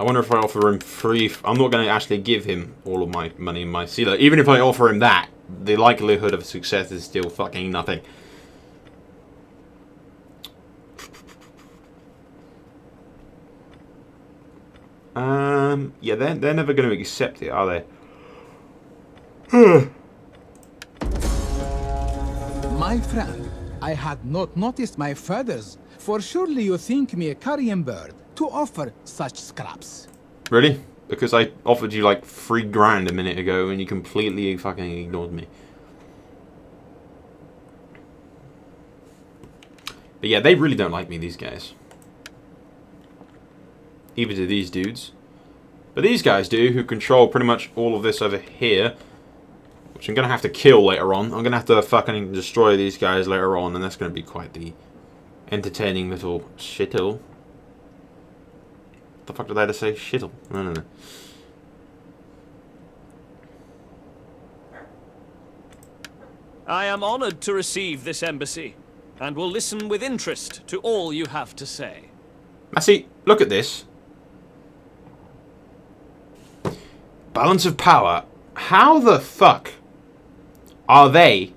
wonder if I offer him free... I'm not going to actually give him all of my money in my sealer. Even if I offer him that, the likelihood of success is still fucking nothing. Yeah, they're never going to accept it, are they? My friend, I had not noticed my feathers, for surely you think me a carrion bird to offer such scraps. Really? Because I offered you like 3 grand a minute ago and you completely fucking ignored me. But yeah, they really don't like me, these guys. Even to these dudes. But these guys do, who control pretty much all of this over here. Which I'm going to have to kill later on. I'm going to have to fucking destroy these guys later on. And that's going to be quite the entertaining little shittle. What the fuck did I just say? Shittle. No. I am honored to receive this embassy. And will listen with interest to all you have to say. Now see, look at this. Balance of power. How the fuck are they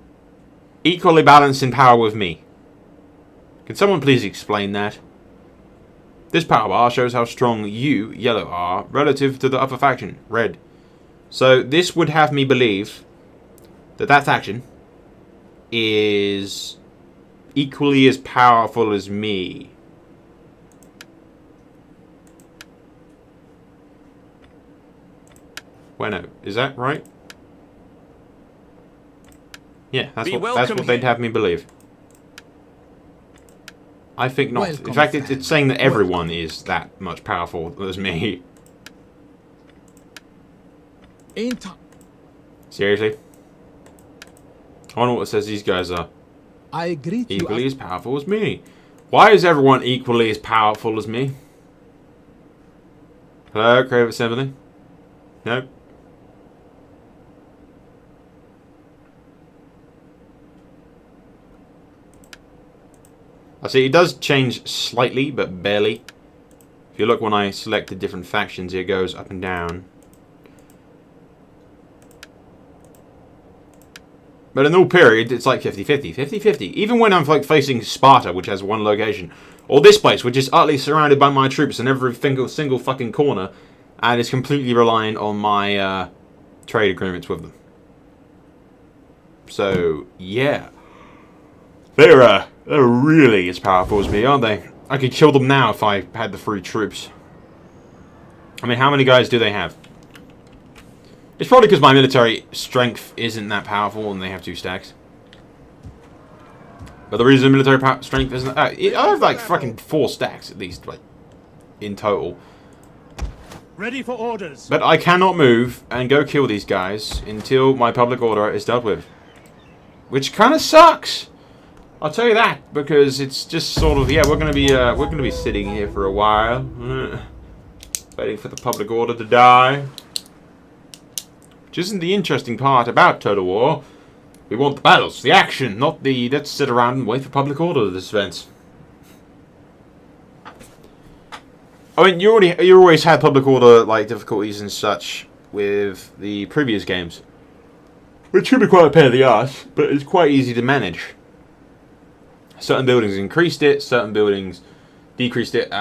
equally balanced in power with me? Can someone please explain that? This power bar shows how strong you, yellow, are relative to the other faction, red. So this would have me believe that that faction is equally as powerful as me. Bueno, is that right? Yeah, that's what they'd have me believe. I think not. Welcome, in fact, it's saying that everyone is that much powerful as me. Seriously? I wonder what it says these guys are. I greet you equally as powerful as me. Why is everyone equally as powerful as me? Hello, Creative Assembly? No? I see it does change slightly, but barely. If you look when I select the different factions, it goes up and down. But in all periods, it's like 50-50, 50-50. Even when I'm like facing Sparta, which has one location, or this place, which is utterly surrounded by my troops in every single fucking corner, and is completely reliant on my trade agreements with them. So yeah, they're really as powerful as me, aren't they? I could kill them now if I had the free troops. I mean, how many guys do they have? It's probably because my military strength isn't that powerful and they have 2 stacks. But the reason military strength isn't... I have like fucking 4 stacks at least, like, in total. Ready for orders. But I cannot move and go kill these guys until my public order is dealt with. Which kind of sucks. I'll tell you that, because it's just sort of, yeah, we're gonna be sitting here for a while, waiting for the public order to die. Which isn't the interesting part about Total War. We want the battles, the action, not the let's sit around and wait for public order of this event. I mean, you always had public order like difficulties and such with the previous games, which should be quite a pain in the ass, but it's quite easy to manage. Certain buildings increased it, certain buildings decreased it.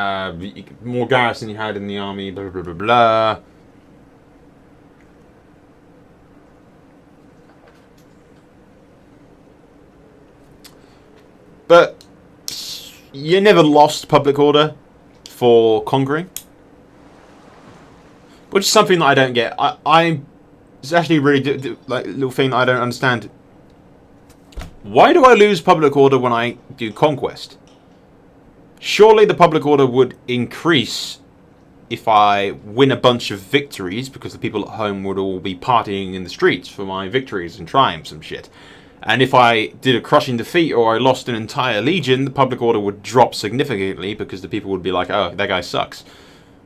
More garrison you had in the army, blah blah blah blah. But you never lost public order for conquering, which is something that I don't get. It's actually really like a little thing that I don't understand. Why do I lose public order when I do conquest? Surely the public order would increase if I win a bunch of victories, because the people at home would all be partying in the streets for my victories and triumphs and shit. And if I did a crushing defeat or I lost an entire legion, the public order would drop significantly because the people would be like, oh, that guy sucks.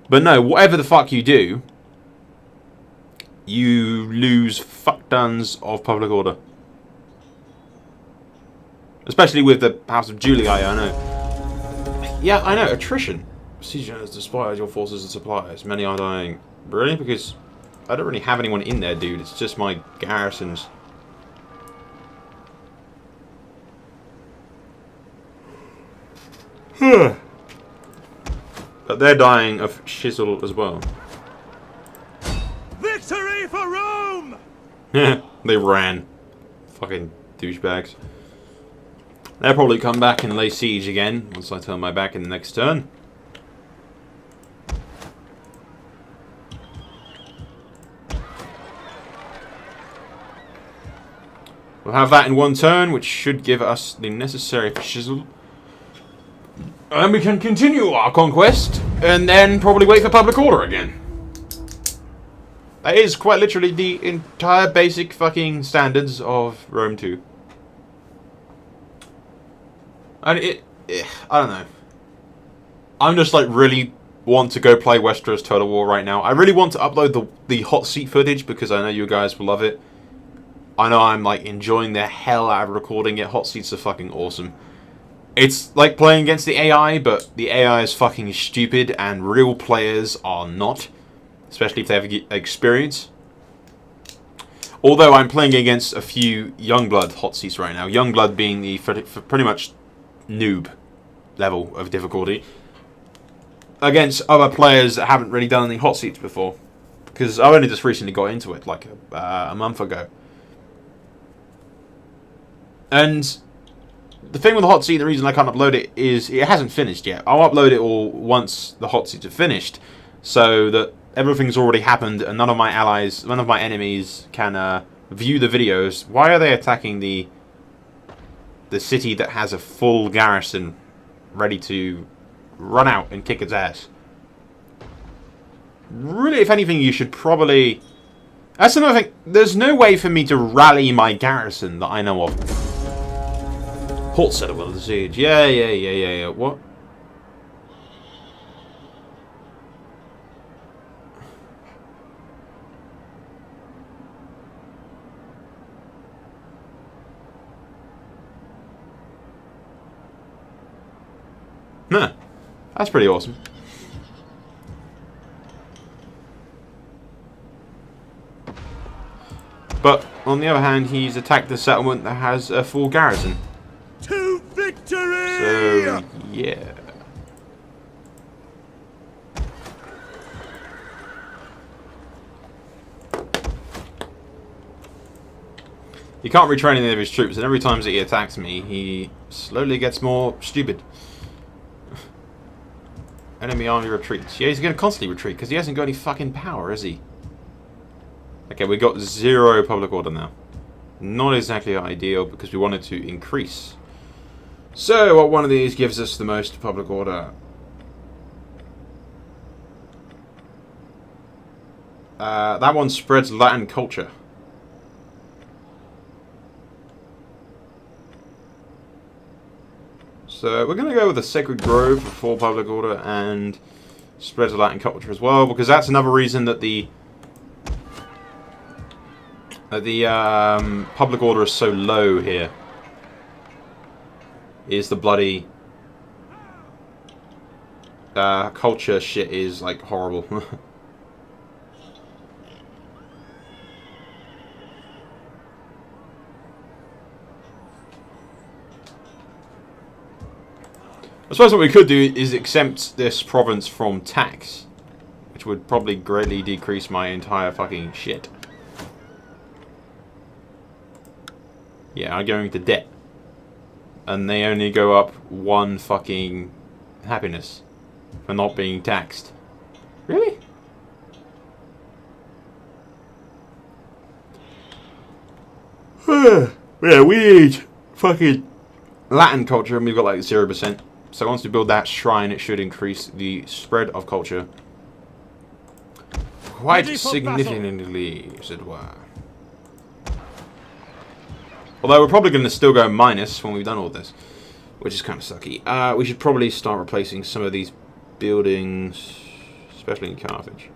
But no, whatever the fuck you do, you lose fuck tons of public order. Especially with the House of Julia, I know. Yeah, I know, attrition. Siege has despised your forces and supplies. Many are dying. Really? Because I don't really have anyone in there, dude. It's just my garrisons. But they're dying of shizzle as well. Victory for Rome! They ran. Fucking douchebags. They'll probably come back and lay siege again once I turn my back in the next turn. We'll have that in one turn, which should give us the necessary shizzle. And we can continue our conquest, and then probably wait for public order again. That is quite literally the entire basic fucking standards of Rome 2. And I don't know. I'm just like really want to go play Westeros Total War right now. I really want to upload the hot seat footage because I know you guys will love it. I know I'm like enjoying the hell out of recording it. Hot seats are fucking awesome. It's like playing against the AI, but the AI is fucking stupid and real players are not. Especially if they have experience. Although I'm playing against a few Youngblood hot seats right now. Youngblood being the pretty much noob level of difficulty. Against other players that haven't really done any hot seats before. Because I only just recently got into it, like a month ago. And the thing with the hot seat, the reason I can't upload it is it hasn't finished yet. I'll upload it all once the hot seats are finished. So that everything's already happened and none of my allies, none of my enemies can view the videos. Why are they attacking the city that has a full garrison ready to run out and kick its ass? Really, if anything, you should probably... That's another thing. There's no way for me to rally my garrison that I know of. Halt set of the siege. Yeah. What? Nah, that's pretty awesome. But, on the other hand, he's attacked the settlement that has a full garrison. To victory! So, yeah. He can't retrain any of his troops, and every time that he attacks me, he slowly gets more stupid. Enemy army retreats. Yeah, he's going to constantly retreat, because he hasn't got any fucking power, has he? Okay, we got 0 public order now. Not exactly ideal, because we wanted to increase. So, what one of these gives us the most public order? That one spreads Latin culture. So we're going to go with the Sacred Grove for public order and spreads Latin culture as well, because that's another reason that the public order is so low here. Is the bloody culture shit is like horrible. I suppose what we could do is exempt this province from tax, which would probably greatly decrease my entire fucking shit. Yeah, I'm going into debt. And they only go up 1 fucking happiness for not being taxed. Really? Yeah, we need fucking Latin culture and we've got like 0%. So once we build that shrine, it should increase the spread of culture quite significantly, as it were. Although we're probably going to still go minus when we've done all this, which is kind of sucky. We should probably start replacing some of these buildings, especially in Carthage.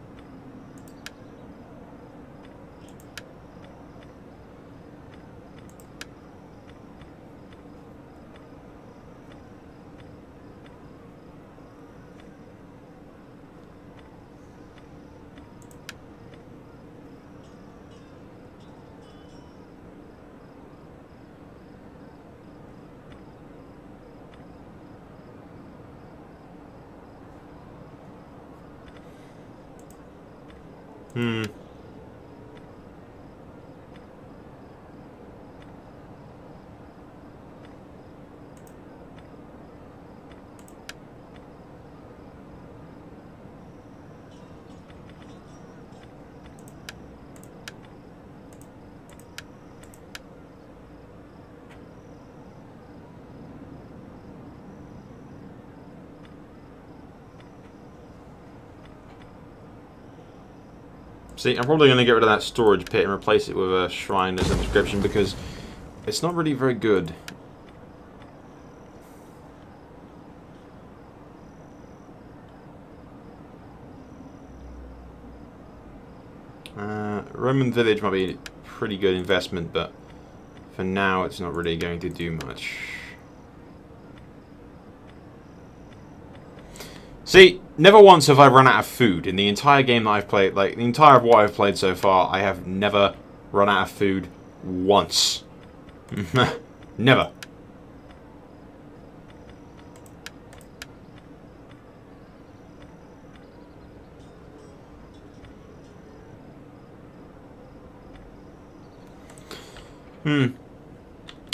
See, I'm probably going to get rid of that storage pit and replace it with a shrine as a description because it's not really very good. Roman village might be a pretty good investment, but for now it's not really going to do much. See, never once have I run out of food in the entire game that I've played. Like, the entire of what I've played so far, I have never run out of food once. Never.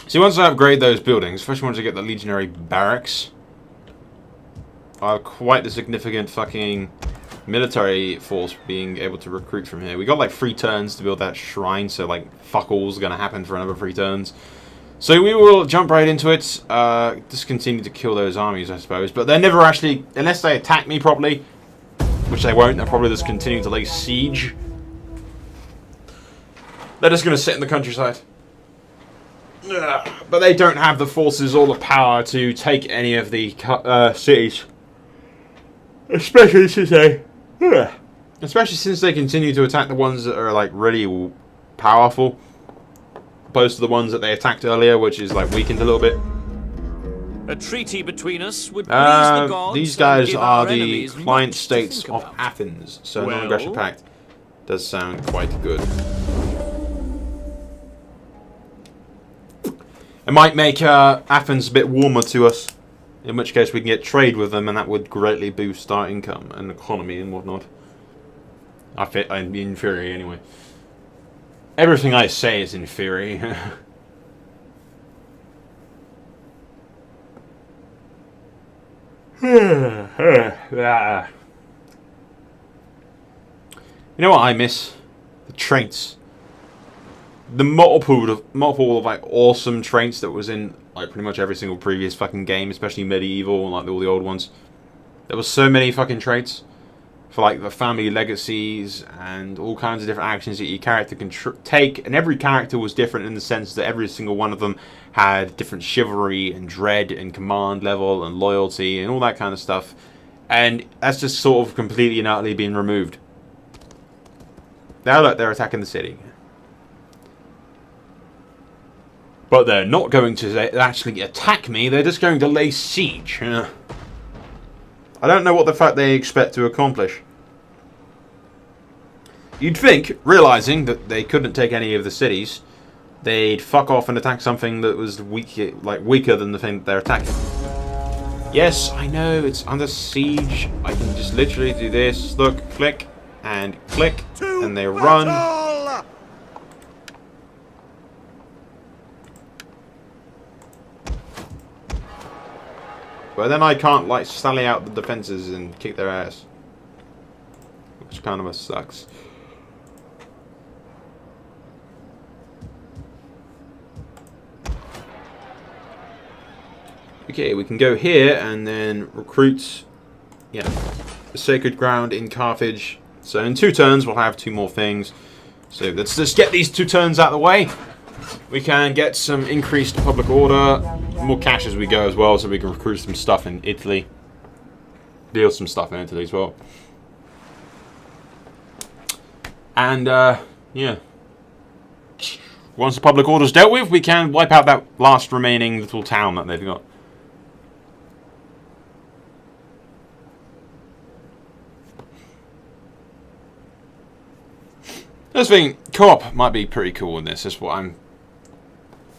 See, once I upgrade those buildings, especially once I get the legionary barracks, I'll have quite a significant fucking military force being able to recruit from here. We got like 3 turns to build that shrine, so like fuck all's gonna happen for another 3 turns. So we will jump right into it. Just continue to kill those armies, I suppose. But they're never actually, unless they attack me properly, which they won't, they'll probably just continue to lay siege. They're just gonna sit in the countryside. But they don't have the forces or the power to take any of the cities. Especially since they continue to attack the ones that are like really powerful, opposed to the ones that they attacked earlier, which is like weakened a little bit. A treaty between us would please the gods. These guys and give are our the enemies client much to states think of about. Athens, so Well? non-aggression pact does sound quite good. It might make Athens a bit warmer to us, in which case we can get trade with them, and that would greatly boost our income and economy and whatnot. I'm in theory, anyway. Everything I say is in theory. You know what I miss? The traits. The multiple of like awesome traits that was in like pretty much every single previous fucking game, especially medieval and like all the old ones. There was so many fucking traits for like the family legacies and all kinds of different actions that your character can take, and every character was different in the sense that every single one of them had different chivalry and dread and command level and loyalty and all that kind of stuff, and that's just sort of completely and utterly been removed. Now look, they're attacking the city. But they're not going to actually attack me, they're just going to lay siege. I don't know what the fuck they expect to accomplish. You'd think, realizing that they couldn't take any of the cities, they'd fuck off and attack something that was weaker than the thing that they're attacking. Yes, I know, it's under siege. I can just literally do this. Look, click, and click, and they run. But then I can't, like, sally out the defenses and kick their ass. Which kind of sucks. Okay, we can go here and then recruit, the Sacred Ground in Carthage. So in 2 turns we'll have 2 more things. So let's just get these 2 turns out of the way. We can get some increased public order, more cash as we go as well, so we can recruit some stuff in Italy. Deal some stuff in Italy as well. And, yeah. Once the public order's dealt with, we can wipe out that last remaining little town that they've got. I just think co-op might be pretty cool in this. That's what I'm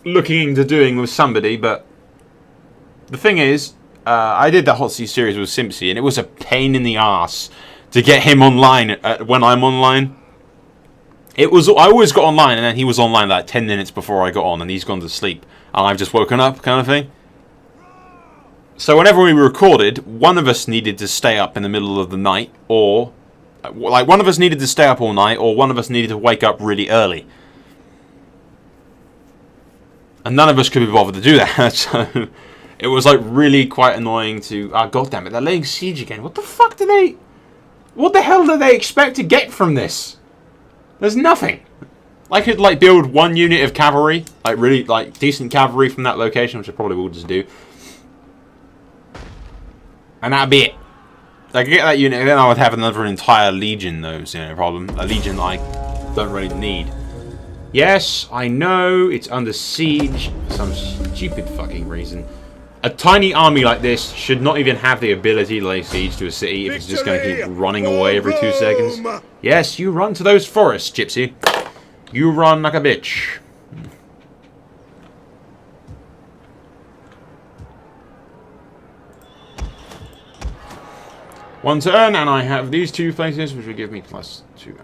looking into doing with somebody, but the thing is, I did the Hot Seat series with Simpsy, and it was a pain in the ass to get him online when I'm online. It was, I always got online, and then he was online like 10 minutes before I got on, and he's gone to sleep, and I've just woken up, kind of thing. So whenever we recorded, one of us needed to stay up in the middle of the night, or like one of us needed to stay up all night, or one of us needed to wake up really early. And none of us could be bothered to do that, so it was like really quite annoying to... Ah, goddammit, they're laying siege again. What the fuck do they... What the hell do they expect to get from this? There's nothing. I could like build one unit of cavalry, like really like decent cavalry from that location, which I probably will just do. And that'd be it. I could get that unit, then I would have another entire legion though, so no problem. A legion I don't really need. Yes, I know, it's under siege for some stupid fucking reason. A tiny army like this should not even have the ability to lay siege to a city if it's just going to keep running away every 2 seconds. Yes, you run to those forests, Gypsy. You run like a bitch. One turn, and I have these 2 places, which will give me +2 and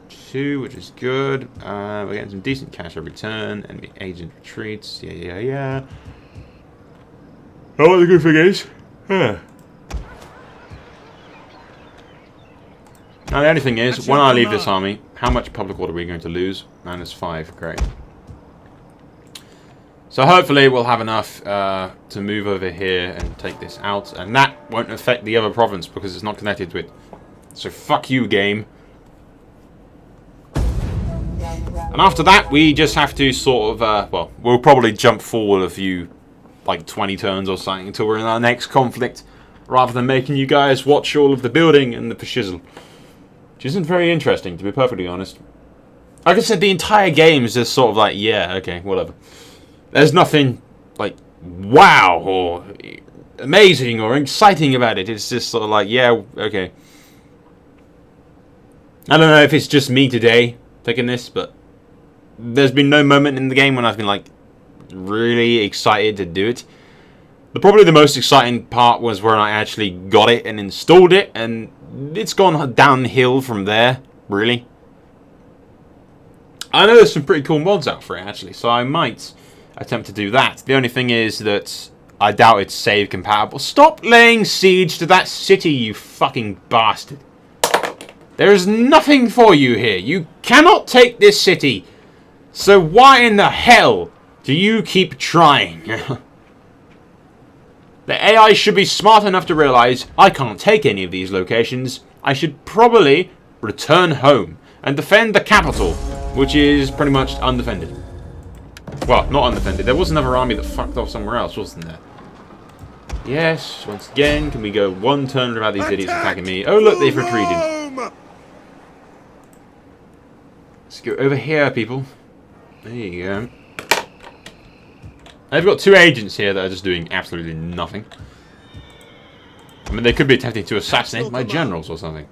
+2, which is good. We're getting some decent cash every turn. Enemy agent retreats. Yeah. Oh, what the good thing is, now the only thing is, when I leave this army, how much public order are we going to lose? -5, great. So hopefully we'll have enough to move over here and take this out, and that won't affect the other province because it's not connected to it. So fuck you, game. And after that, we just have to sort of, well, we'll probably jump forward a few, like 20 turns or something until we're in our next conflict, rather than making you guys watch all of the building and the fascism. Which isn't very interesting, to be perfectly honest. Like I said, the entire game is just sort of like, yeah, okay, whatever. There's nothing, like, wow, or amazing, or exciting about it. It's just sort of like, yeah, okay. I don't know if it's just me today taking this, but there's been no moment in the game when I've been, like, really excited to do it. Probably the most exciting part was when I actually got it and installed it, and it's gone downhill from there, really. I know there's some pretty cool mods out for it, actually, so I might attempt to do that. The only thing is that I doubt it's save compatible. Stop laying siege to that city, you fucking bastard. There is nothing for you here. You cannot take this city. So why in the hell do you keep trying? The AI should be smart enough to realize I can't take any of these locations. I should probably return home and defend the capital, which is pretty much undefended. Well, not undefended. There was another army that fucked off somewhere else, wasn't there? Yes, once again, can we go 1 turn without these idiots attacking me? Oh, look, they've retreated. Let's go over here, people. There you go. I've got 2 agents here that are just doing absolutely nothing. I mean, they could be attempting to assassinate my generals or something.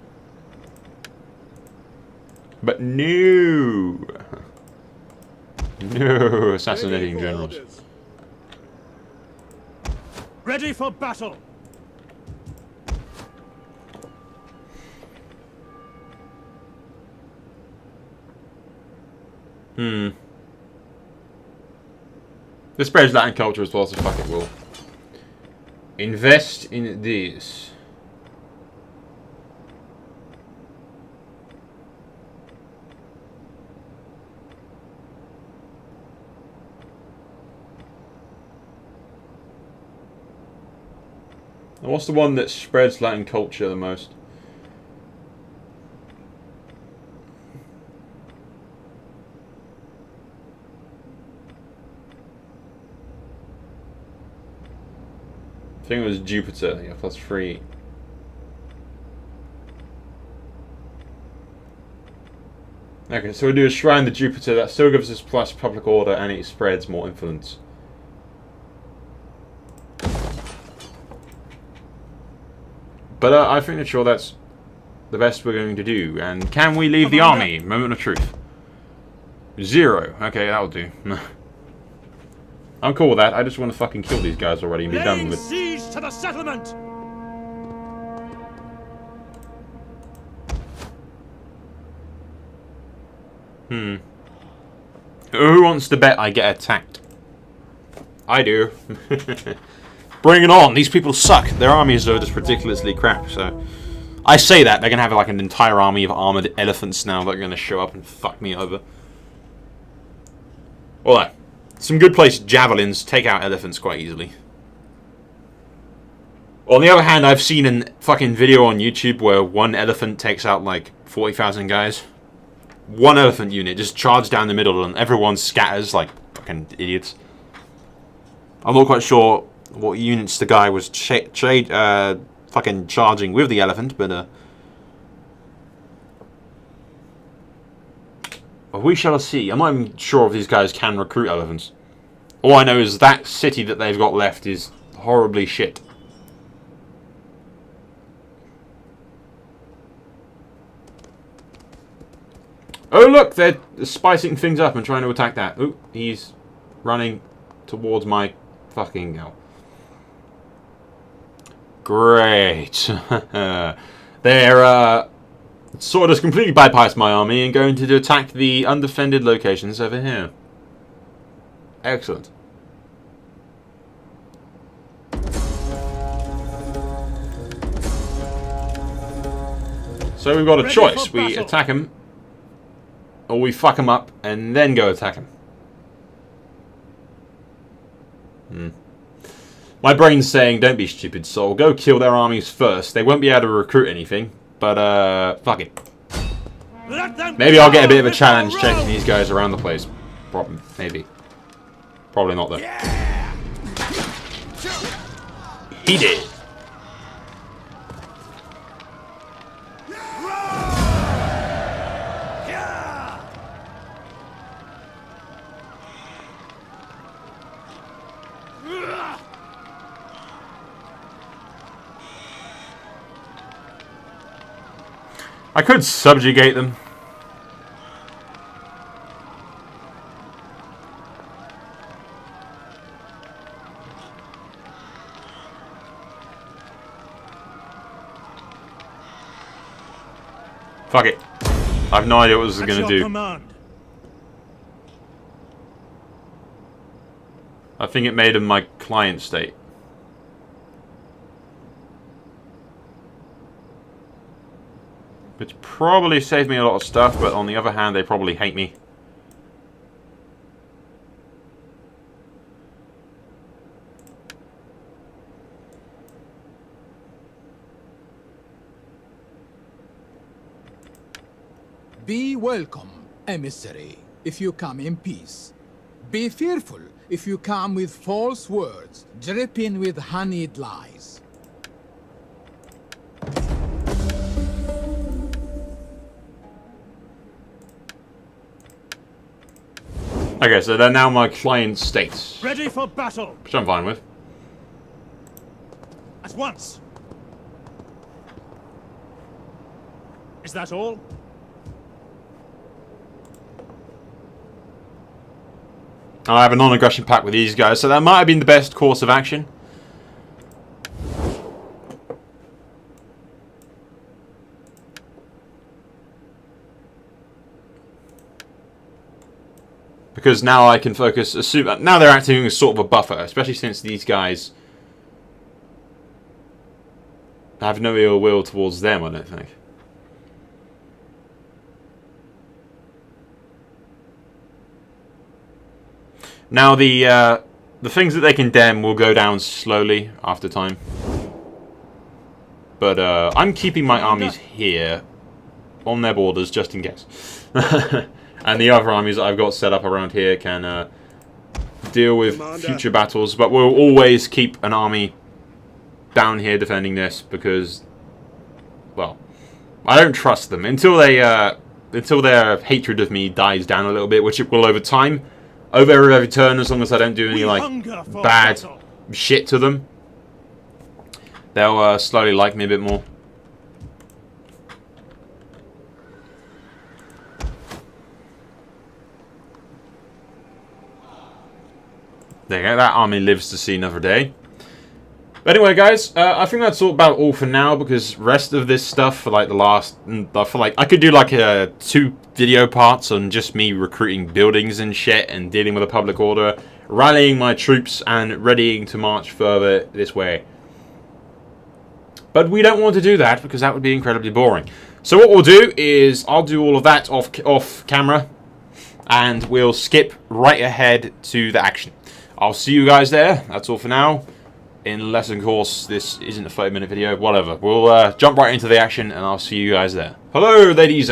But no! No, assassinating generals. Ready for battle! This spreads Latin culture as well, so fuck it, we'll invest in this. And what's the one that spreads Latin culture the most? I think it was Jupiter, yeah, +3. Okay, so we do a shrine to Jupiter, that still gives us plus public order and it spreads more influence. But I think sure that's the best we're going to do. And can we leave the army? Moment of truth. 0. Okay, that'll do. I'm cool with that. I just want to fucking kill these guys already and be done with it. Siege to the settlement! Who wants to bet I get attacked? I do. Bring it on. These people suck. Their armies are just ridiculously crap, so... I say that, they're going to have like an entire army of armoured elephants now that are going to show up and fuck me over. Although, some good placed javelins take out elephants quite easily. On the other hand, I've seen a fucking video on YouTube where one elephant takes out like 40,000 guys. One elephant unit just charges down the middle and everyone scatters like fucking idiots. I'm not quite sure what units the guy was fucking charging with the elephant, but well, we shall see. I'm not even sure if these guys can recruit elephants. All I know is that city that they've got left is horribly shit. Oh look, they're spicing things up and trying to attack that. Ooh, he's running towards my fucking hell. Great. They're sort of just completely bypassed my army and going to attack the undefended locations over here. Excellent. So we've got a choice. We attack him, or we fuck him up and then go attack him. My brain's saying, don't be stupid, Soul. Go kill their armies first. They won't be able to recruit anything. But, fuck it. Maybe I'll get a bit of a challenge checking these guys around the place. Maybe. Probably not, though. He did. I could subjugate them. Fuck it. I have no idea what this is going to do. Command. I think it made him my client state. Which probably saved me a lot of stuff, but on the other hand, they probably hate me. Be welcome, emissary, if you come in peace. Be fearful if you come with false words, dripping with honeyed lies. Okay, so they're now my client states. Ready for battle. Which I'm fine with. At once. Is that all? I have a non-aggression pact with these guys, so that might have been the best course of action. Because now I can focus... Now they're acting as sort of a buffer, especially since these guys have no ill will towards them, I don't think. Now the things that they condemn will go down slowly after time. But I'm keeping my armies here on their borders just in case. And the other armies that I've got set up around here can deal with future battles. But we'll always keep an army down here defending this because, well, I don't trust them until their hatred of me dies down a little bit, which it will over time. Over every turn, as long as I don't do any like bad shit to them, they'll slowly like me a bit more. There you go, that army lives to see another day. But anyway, guys, I think that's about all for now, because rest of this stuff for like the last, I could do like 2 video parts on just me recruiting buildings and shit and dealing with a public order, rallying my troops and readying to march further this way. But we don't want to do that because that would be incredibly boring. So what we'll do is I'll do all of that off camera, and we'll skip right ahead to the action. I'll see you guys there. That's all for now. Unless, of course, this isn't a 30-minute video. Whatever. We'll jump right into the action, and I'll see you guys there. Hello, ladies